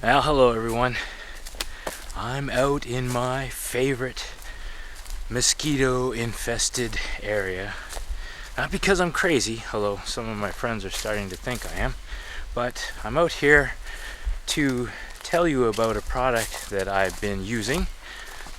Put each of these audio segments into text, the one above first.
Well, hello everyone. I'm out in my favorite mosquito infested area. Not because I'm crazy, although some of my friends are starting to think I am, but I'm out here to tell you about a product that I've been using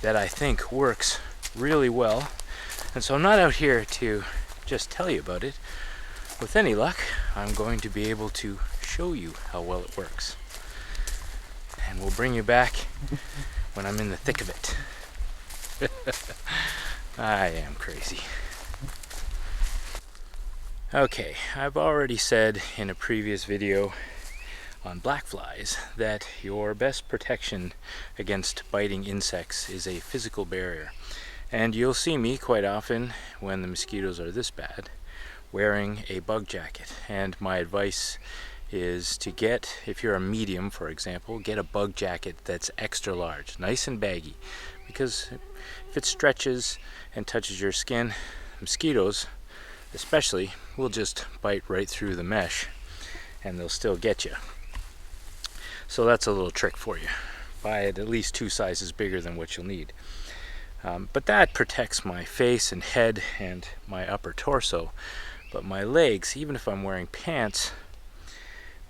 that I think works really well. And so I'm not out here to just tell you about it. With any luck, I'm going to be able to show you how well it works. And we'll bring you back when I'm in the thick of it. I am crazy. Okay, I've already said in a previous video on black flies that your best protection against biting insects is a physical barrier. And you'll see me quite often when the mosquitoes are this bad wearing a bug jacket. And my advice is to get, if you're a medium for example, get a bug jacket that's extra large, nice and baggy, because if it stretches and touches your skin, mosquitoes especially will just bite right through the mesh and they'll still get you. So that's a little trick for you. Buy it at least 2 sizes bigger than what you'll need. But that protects my face and head and my upper torso. But my legs, even if I'm wearing pants,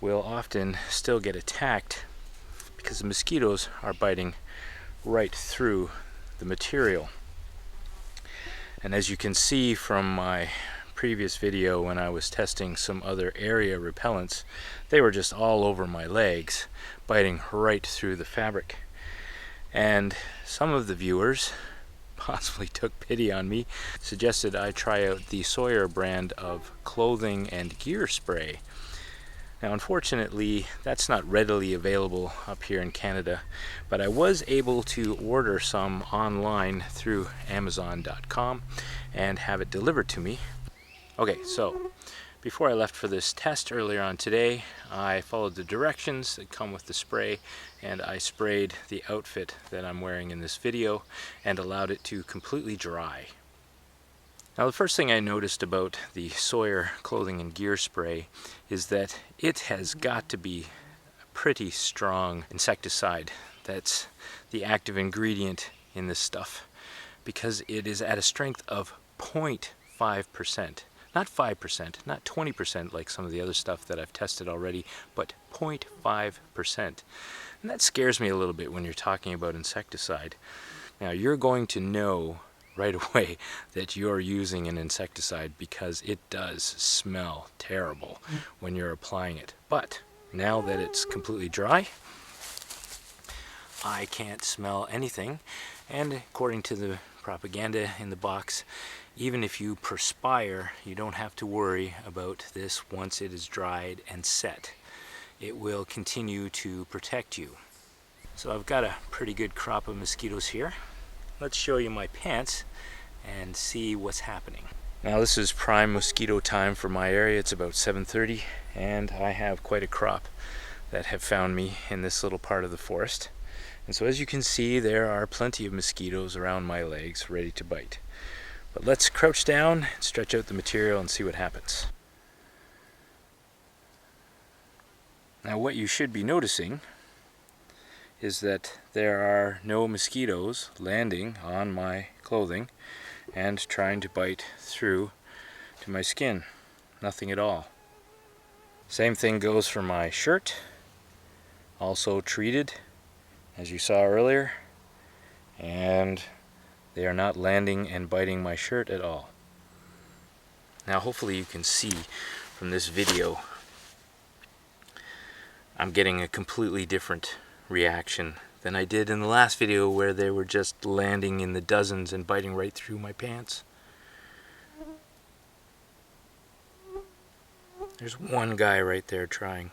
will often still get attacked because the mosquitoes are biting right through the material. And as you can see from my previous video when I was testing some other area repellents, they were just all over my legs, biting right through the fabric. And some of the viewers possibly took pity on me, suggested I try out the Sawyer brand of clothing and gear spray. Now unfortunately that's not readily available up here in Canada, but I was able to order some online through Amazon.com and have it delivered to me. Okay, so before I left for this test earlier on today, I followed the directions that come with the spray and I sprayed the outfit that I'm wearing in this video and allowed it to completely dry. Now the first thing I noticed about the Sawyer clothing and gear spray is that it has got to be a pretty strong insecticide. That's the active ingredient in this stuff, because it is at a strength of 0.5%. Not 5%, not 20% like some of the other stuff that I've tested already, but 0.5%. And that scares me a little bit when you're talking about insecticide. Now you're going to know right away that you're using an insecticide because it does smell terrible when you're applying it. But now that it's completely dry, I can't smell anything. And according to the propaganda in the box, even if you perspire, you don't have to worry about this once it is dried and set. It will continue to protect you. So I've got a pretty good crop of mosquitoes here. Let's show you my pants and see what's happening. Now this is prime mosquito time for my area. It's about 7:30 and I have quite a crop that have found me in this little part of the forest. And so as you can see, there are plenty of mosquitoes around my legs ready to bite. But let's crouch down, stretch out the material and see what happens. Now what you should be noticing is that there are no mosquitoes landing on my clothing and trying to bite through to my skin. Nothing at all. Same thing goes for my shirt, also treated as you saw earlier, and they are not landing and biting my shirt at all. Now hopefully you can see from this video I'm getting a completely different reaction than I did in the last video where they were just landing in the dozens and biting right through my pants. There's one guy right there trying.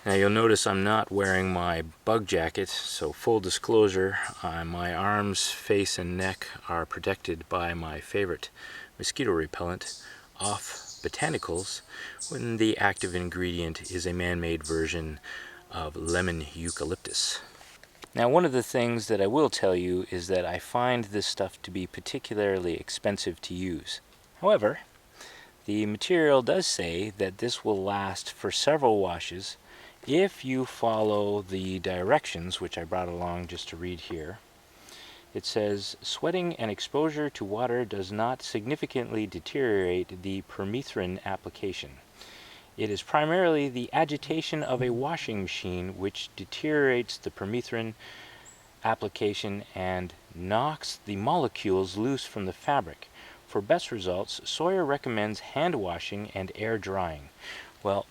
Now you'll notice I'm not wearing my bug jacket, so full disclosure, my arms, face and neck are protected by my favorite mosquito repellent, Off Botanicals, when the active ingredient is a man-made version of lemon eucalyptus. Now one of the things that I will tell you is that I find this stuff to be particularly expensive to use. However, the material does say that this will last for several washes if you follow the directions, which I brought along just to read here, it says sweating and exposure to water does not significantly deteriorate the permethrin application. It is primarily the agitation of a washing machine which deteriorates the permethrin application and knocks the molecules loose from the fabric. For best results, Sawyer recommends hand washing and air drying. Well,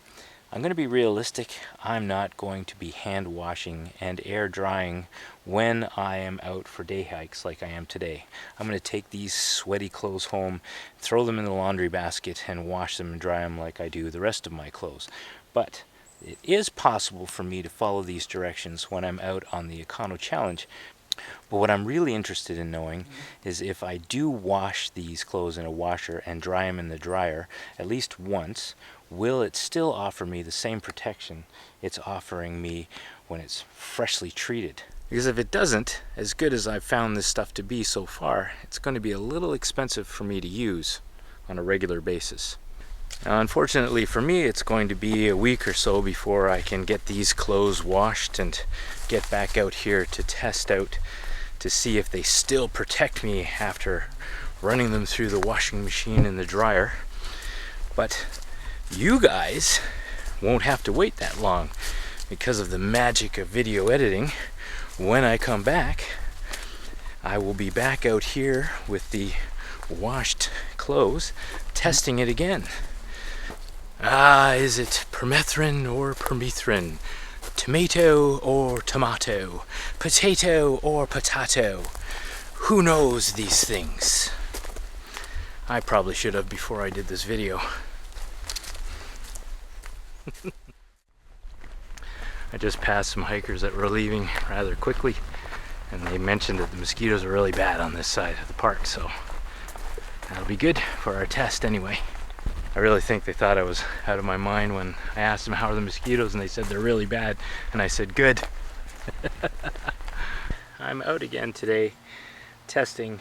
I'm going to be realistic. I'm not going to be hand washing and air drying when I am out for day hikes like I am today. I'm going to take these sweaty clothes home, throw them in the laundry basket, and wash them and dry them like I do the rest of my clothes. But it is possible for me to follow these directions when I'm out on the EconoChallenge. But what I'm really interested in knowing is if I do wash these clothes in a washer and dry them in the dryer at least once, will it still offer me the same protection it's offering me when it's freshly treated? Because if it doesn't, as good as I've found this stuff to be so far, it's going to be a little expensive for me to use on a regular basis. Now, unfortunately for me, it's going to be a week or so before I can get these clothes washed and get back out here to test out to see if they still protect me after running them through the washing machine and the dryer. But you guys won't have to wait that long because of the magic of video editing. When I come back, I will be back out here with the washed clothes, testing it again. Is it permethrin or permethrin? Tomato or tomato? Potato or potato? Who knows these things? I probably should have before I did this video. I just passed some hikers that were leaving rather quickly, and they mentioned that the mosquitoes are really bad on this side of the park, so that'll be good for our test anyway. I really think they thought I was out of my mind when I asked them how are the mosquitoes, and they said they're really bad, and I said good. I'm out again today testing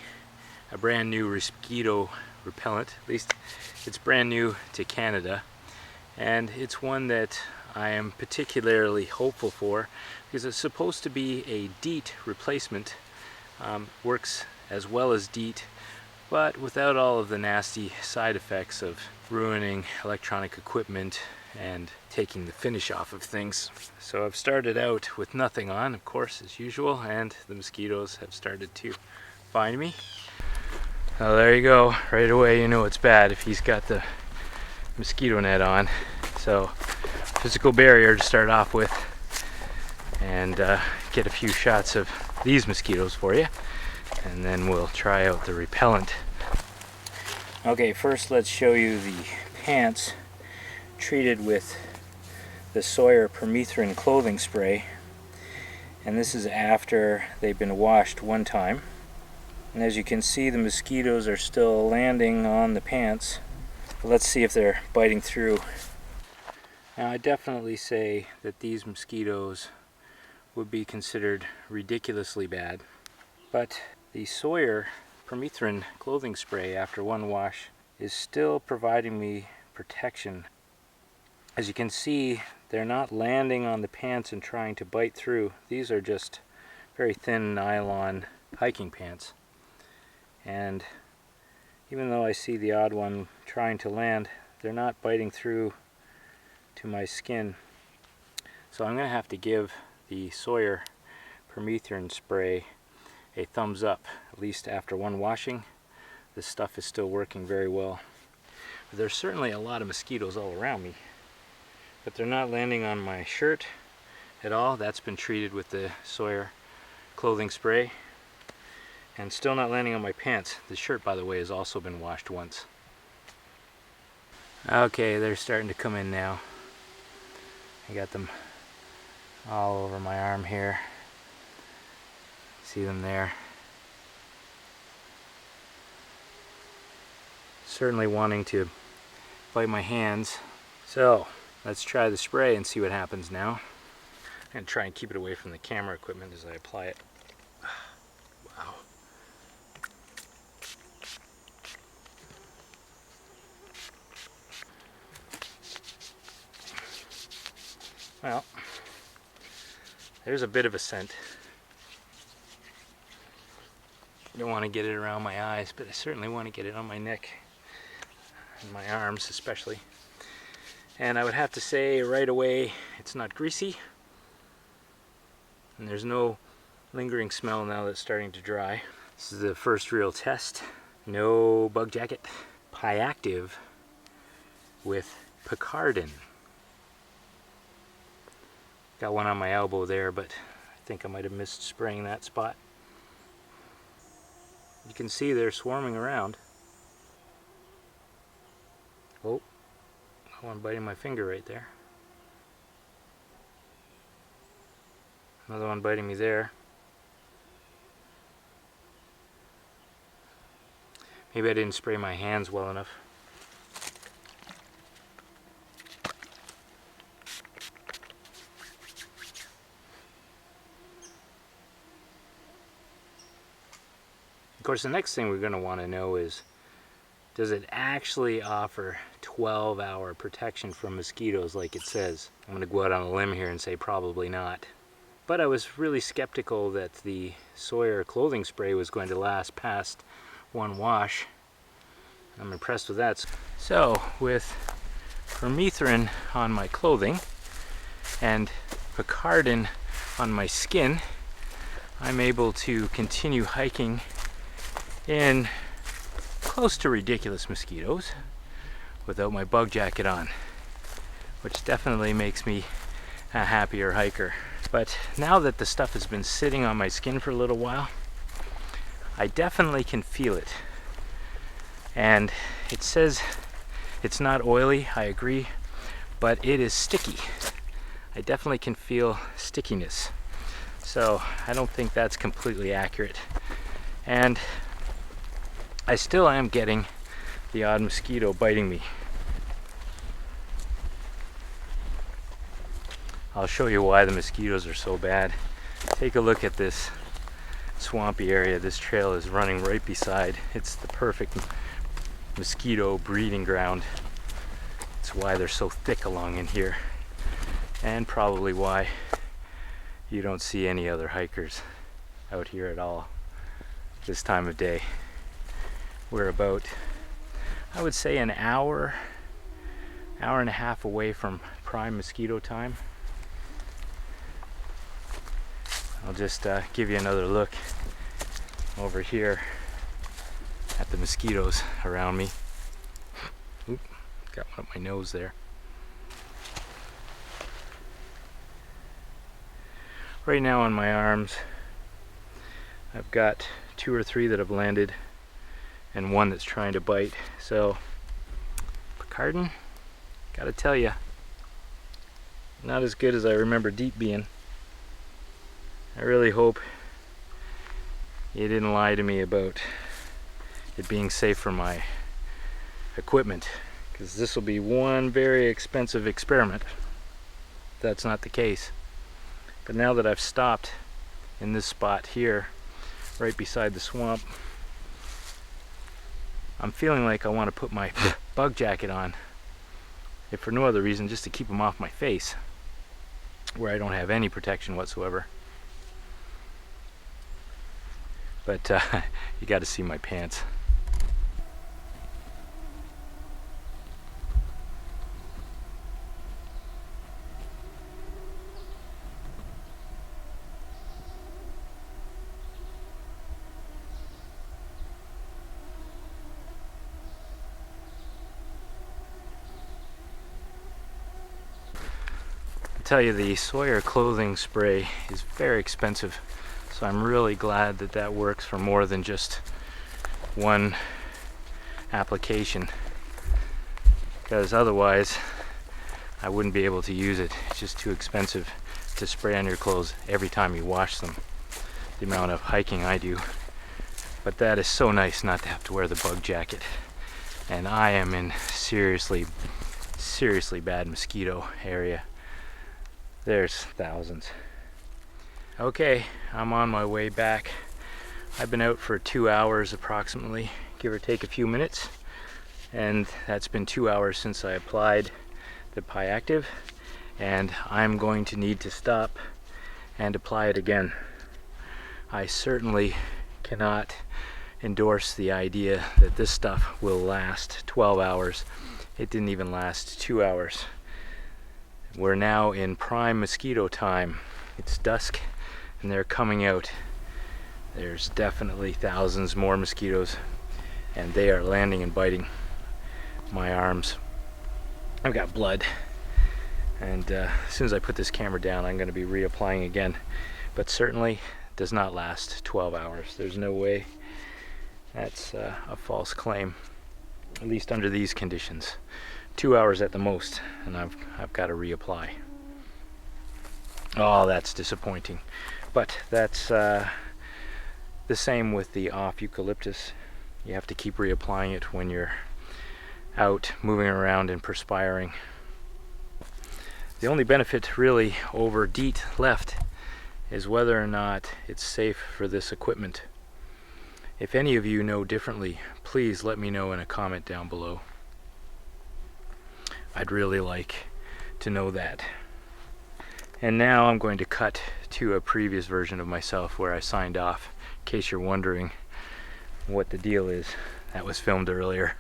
a brand new mosquito repellent. At least it's brand new to Canada, and it's one that I am particularly hopeful for because it's supposed to be a DEET replacement. Works as well as DEET, but without all of the nasty side effects of ruining electronic equipment and taking the finish off of things. So I've started out with nothing on, of course, as usual, and the mosquitoes have started to find me. Oh, there you go. Right away you know it's bad if he's got the mosquito net on. So physical barrier to start off with, and get a few shots of these mosquitoes for you, and then we'll try out the repellent. Okay, first let's show you the pants treated with the Sawyer permethrin clothing spray, and this is after they've been washed one time. And as you can see, the mosquitoes are still landing on the pants, but let's see if they're biting through. Now, I definitely say that these mosquitoes would be considered ridiculously bad, but the Sawyer permethrin clothing spray after one wash is still providing me protection. As you can see, they're not landing on the pants and trying to bite through. These are just very thin nylon hiking pants, and even though I see the odd one trying to land, they're not biting through to my skin. So I'm going to have to give the Sawyer permethrin spray a thumbs up, at least after one washing. This stuff is still working very well. But there's certainly a lot of mosquitoes all around me, but they're not landing on my shirt at all. That's been treated with the Sawyer clothing spray, and still not landing on my pants. The shirt, by the way, has also been washed once. Okay, they're starting to come in now. I got them all over my arm here. See them there. Certainly wanting to bite my hands. So let's try the spray and see what happens now. I'm going to try and keep it away from the camera equipment as I apply it. Wow. Well, there's a bit of a scent. I don't want to get it around my eyes, but I certainly want to get it on my neck and my arms especially. And I would have to say right away, it's not greasy. And there's no lingering smell now that's starting to dry. This is the first real test. No bug jacket. PiActive with Picaridin. Got one on my elbow there, but I think I might have missed spraying that spot. You can see they're swarming around. Oh, one biting my finger right there. Another one biting me there. Maybe I didn't spray my hands well enough. Of course, the next thing we're going to want to know is, does it actually offer 12-hour protection from mosquitoes like it says? I'm going to go out on a limb here and say probably not. But I was really skeptical that the Sawyer clothing spray was going to last past one wash. I'm impressed with that. So with permethrin on my clothing and Picaridin on my skin, I'm able to continue hiking in close to ridiculous mosquitoes without my bug jacket on, which definitely makes me a happier hiker. But now that the stuff has been sitting on my skin for a little while, I definitely can feel it. And it says it's not oily, I agree, but it is sticky. I definitely can feel stickiness. So I don't think that's completely accurate. And I still am getting the odd mosquito biting me. I'll show you why the mosquitoes are so bad. Take a look at this swampy area this trail is running right beside. It's the perfect mosquito breeding ground. It's why they're so thick along in here, and probably why you don't see any other hikers out here at all this time of day. We're about, I would say, an hour and a half away from prime mosquito time. I'll just give you another look over here at the mosquitoes around me. Oop, got one up my nose there. Right now on my arms, I've got 2 or 3 that have landed and one that's trying to bite. So Picaridin, gotta tell you, not as good as I remember DEEP being. I really hope you didn't lie to me about it being safe for my equipment, because this will be one very expensive experiment if that's not the case. But now that I've stopped in this spot here right beside the swamp, I'm feeling like I want to put my bug jacket on, if for no other reason, just to keep them off my face, where I don't have any protection whatsoever. But you got to see my pants. Tell you, the Sawyer clothing spray is very expensive, so I'm really glad that that works for more than just one application, because otherwise I wouldn't be able to use it. It's just too expensive to spray on your clothes every time you wash them, the amount of hiking I do. But that is so nice not to have to wear the bug jacket, and I am in seriously bad mosquito area. There's thousands. Okay, I'm on my way back. I've been out for 2 hours approximately, give or take a few minutes, and that's been 2 hours since I applied the PiActive, and I'm going to need to stop and apply it again. I certainly cannot endorse the idea that this stuff will last 12 hours. It didn't even last 2 hours. We're now in prime mosquito time. It's dusk and they're coming out. There's definitely thousands more mosquitoes and they are landing and biting my arms. I've got blood, and as soon as I put this camera down I'm going to be reapplying again, but certainly does not last 12 hours. There's no way. That's a false claim, at least under these conditions. 2 hours at the most, and I've got to reapply. Oh, that's disappointing. But that's the same with the off eucalyptus. You have to keep reapplying it when you're out moving around and perspiring. The only benefit really over DEET left is whether or not it's safe for this equipment. If any of you know differently, please let me know in a comment down below. I'd really like to know that. And now I'm going to cut to a previous version of myself where I signed off, in case you're wondering what the deal is. That was filmed earlier.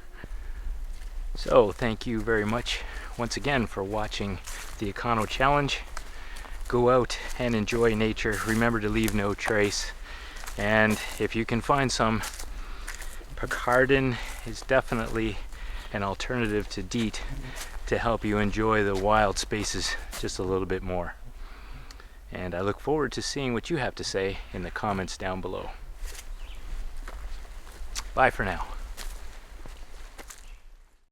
So thank you very much once again for watching the EconoChallenge. Go out and enjoy nature. Remember to leave no trace. And if you can find some, Picaridin is definitely an alternative to DEET to help you enjoy the wild spaces just a little bit more. And I look forward to seeing what you have to say in the comments down below. Bye for now.